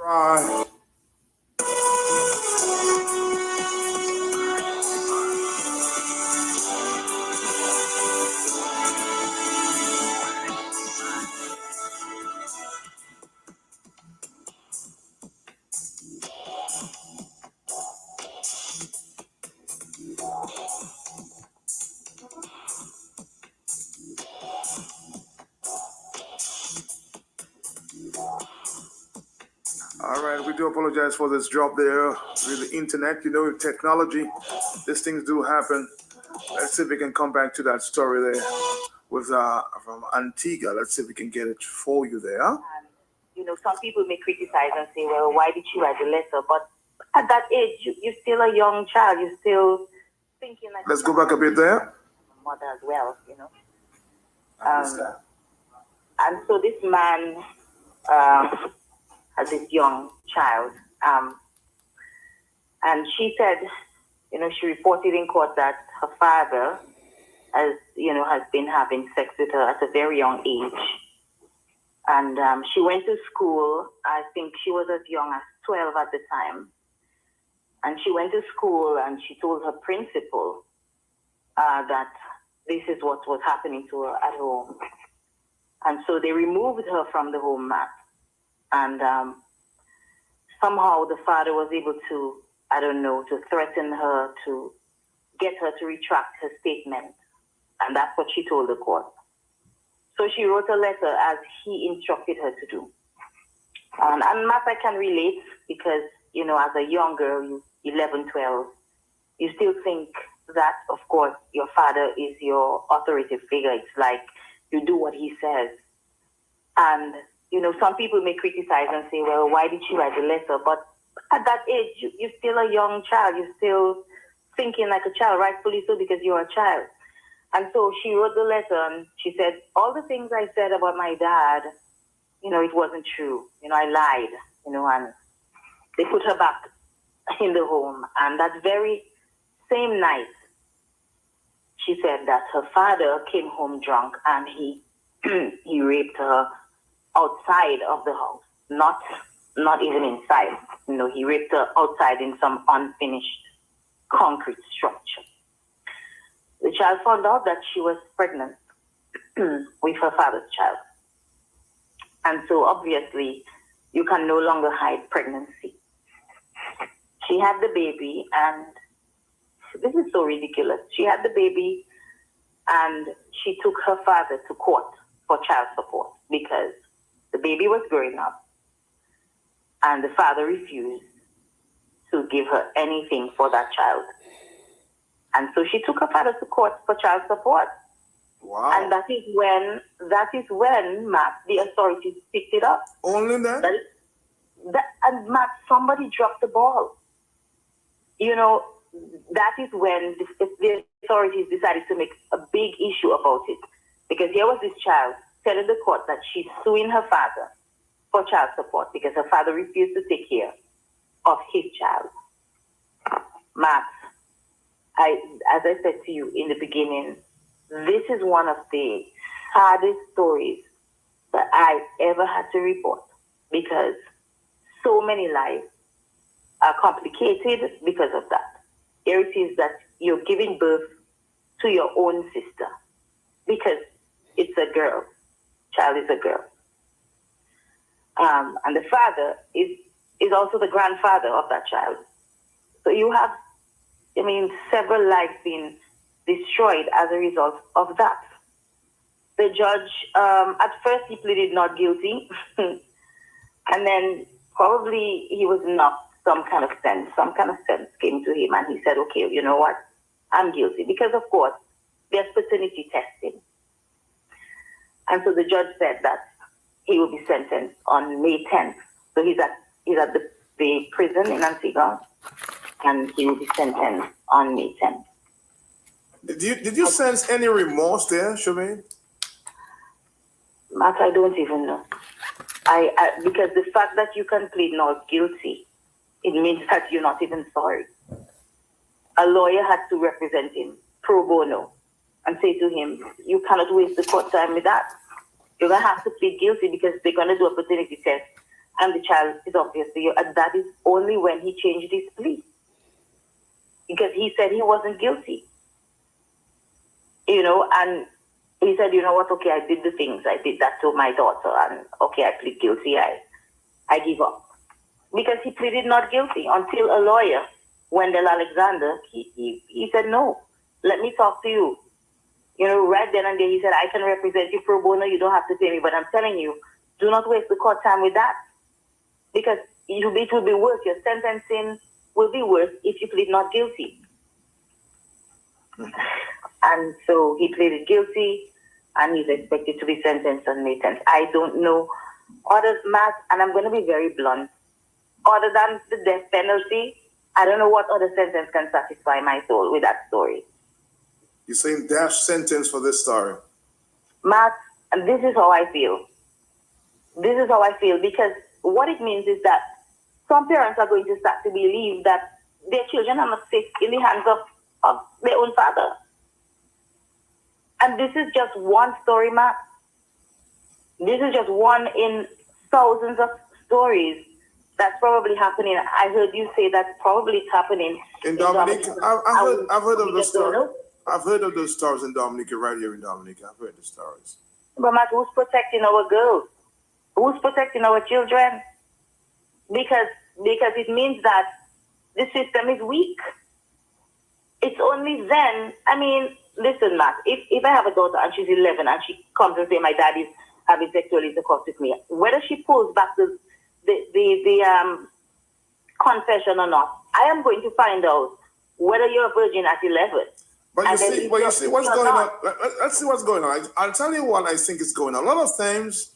Right. All right, we do apologize for this drop there with the internet. You know, with technology, these things do happen. Let's see if we can come back to that story there with from Antigua. Let's see if we can get it for you there. You know, some people may criticize and say, well, why did you write the letter? But at that age, you're still a young child. You're still thinking like... Let's go back a bit there. Mother as well, you know. And so this man has this young child. And she said, you know, she reported in court that her father has been having sex with her at a very young age. And she went to school. I think she was as young as 12 at the time. And she went to school and she told her principal that this is what was happening to her at home. And so they removed her from the home, Matt. And somehow the father was able to, to threaten her, to get her to retract her statement. And that's what she told the court. So she wrote a letter as he instructed her to do. And Matt, I can relate because, you know, as a young girl, you 11, 12, you still think that, of course, your father is your authoritative figure. It's like you do what he says. And, you know, some people may criticize and say, well, why did she write the letter? But at that age, you're still a young child. You're still thinking like a child, rightfully so, because you're a child. And so she wrote the letter and she said, all the things I said about my dad, you know, it wasn't true. You know, I lied, you know, and they put her back in the home. And that very same night, she said that her father came home drunk and he raped her outside of the house, not even inside. You know, he raped her outside in some unfinished concrete structure. The child found out that she was pregnant with her father's child. And so obviously you can no longer hide pregnancy. She had the baby, and this is so ridiculous. She had the baby and she took her father to court for child support because the baby was growing up and the father refused to give her anything for that child. And so she took her father to court for child support. Wow. And that is when, Matt, the authorities picked it up. Only then? And Matt, somebody dropped the ball. You know, that is when the authorities decided to make a big issue about it. Because here was this child telling the court that she's suing her father for child support because her father refused to take care of his child. Matt, as I said to you in the beginning, this is one of the saddest stories that I ever had to report because so many lives are complicated because of that. Here it is that you're giving birth to your own sister because it's a girl. Child is a girl. And the father is also the grandfather of that child. So you have, several lives being destroyed as a result of that. The judge, at first he pleaded not guilty. And then probably he was knocked some kind of sense came to him and he said, okay, you know what? I'm guilty. Because of course, there's paternity testing. And so the judge said that he will be sentenced on May 10th. So he's at the prison in Antigua and he will be sentenced on May 10th. Did you sense any remorse there, Shemaine? Matt, I don't even know. Because the fact that you can plead not guilty, it means that you're not even sorry. A lawyer had to represent him pro bono and say to him, you cannot waste the court time with that. You're going to have to plead guilty because they're going to do a paternity test and the child is obviously, and that is only when he changed his plea. Because he said he wasn't guilty. And he said, you know what, okay, I did the things. I did that to my daughter, and okay, I plead guilty. I give up. Because he pleaded not guilty until a lawyer, Wendell Alexander, he said, no, let me talk to you. Right then and there, he said, I can represent you pro bono. You don't have to pay me. But I'm telling you, do not waste the court time with that. Because it will be worse. Your sentencing will be worse if you plead not guilty. And so he pleaded guilty, and he's expected to be sentenced on May 10th. I don't know other mass, and I'm going to be very blunt. Other than the death penalty, I don't know what other sentence can satisfy my soul with that story. You're saying death sentence for this story? Matt, and this is how I feel. This is how I feel, because what it means is that some parents are going to start to believe that their children are not safe in the hands of their own father. And this is just one story, Matt. This is just one in thousands of stories that's probably happening. I heard you say that probably it's happening in Dominica. I've heard of those stories. I've heard of those stories in Dominica, right here in Dominica. I've heard the stories. But Matt, who's protecting our girls? Who's protecting our children? Because it means that the system is weak. It's only then, listen, Matt, if I have a daughter and she's 11 and she comes and says my dad is having sexual intercourse with me, whether she pulls back the confession or not, I am going to find out whether you're a virgin at 11. But you see what's going on. Let's see what's going on. I'll tell you what I think is going on. A lot of times,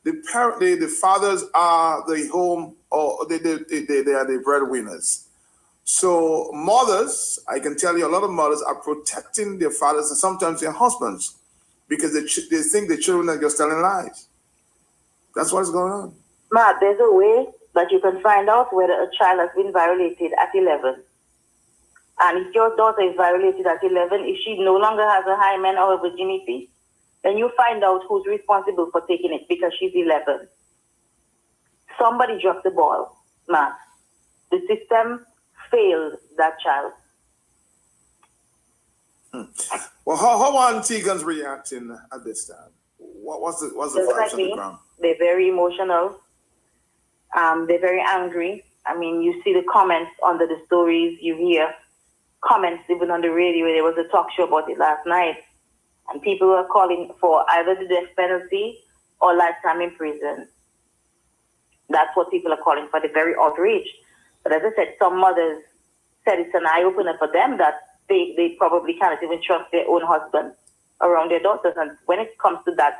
the fathers are the home, or they are the breadwinners. So mothers, I can tell you, a lot of mothers are protecting their fathers and sometimes their husbands because they think the children are just telling lies. That's what's going on. Matt, there's a way that you can find out whether a child has been violated at 11. And if your daughter is violated at 11, if she no longer has a hymen or a virginity, then you find out who's responsible for taking it because she's 11. Somebody dropped the ball, Matt. The system failed that child. Well, how are Antiguans reacting at this time? What's the vibes on the ground? They're very emotional. They're very angry. You see the comments under the stories. You hear comments even on the radio. There was a talk show about it last night. And people were calling for either the death penalty or lifetime in prison. That's what people are calling for. They're very outraged. But as I said, some mothers said it's an eye-opener for them that they probably cannot even trust their own husband around their daughters. And when it comes to that,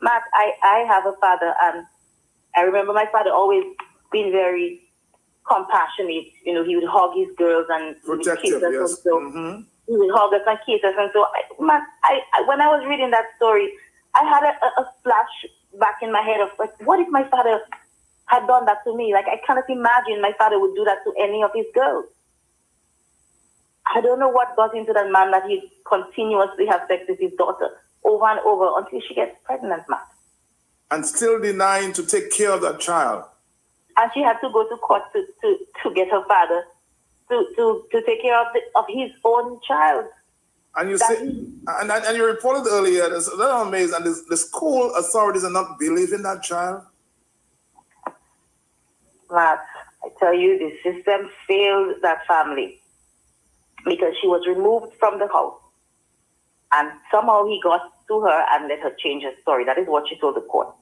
Matt, I have a father, and I remember my father always being very compassionate. He would hug his girls and protective, yes. Mm-hmm. He would hug us and kiss us. And so, Matt, when I was reading that story, I had a flash back in my head of, like, what if my father had done that to me? Like, I cannot imagine my father would do that to any of his girls. I don't know what got into that man that he continuously has sex with his daughter over and over until she gets pregnant, Matt. And still denying to take care of that child. And she had to go to court to get her father to take care of his own child. And you say, and you reported earlier, that's amazing, and the school authorities are not believing that child? Matt, I tell you, the system failed that family because she was removed from the house. And somehow he got to her and let her change her story. That is what she told the court.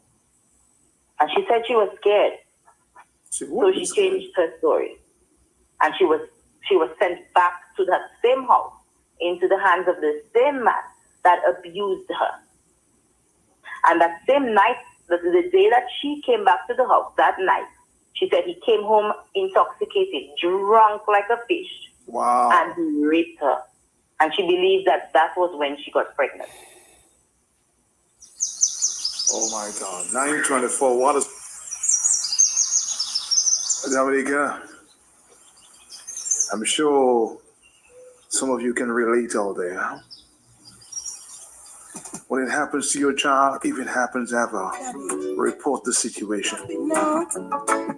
And she said she was scared. So she changed her story. And she was sent back to that same house into the hands of the same man that abused her. And that same night, the day that she came back to the house, that night, she said he came home intoxicated, drunk like a fish. Wow. And he raped her. And she believed that was when she got pregnant. Oh my God. 924. What is Dominica? I'm sure some of you can relate out there. when it happens to your child, if it happens ever, report the situation.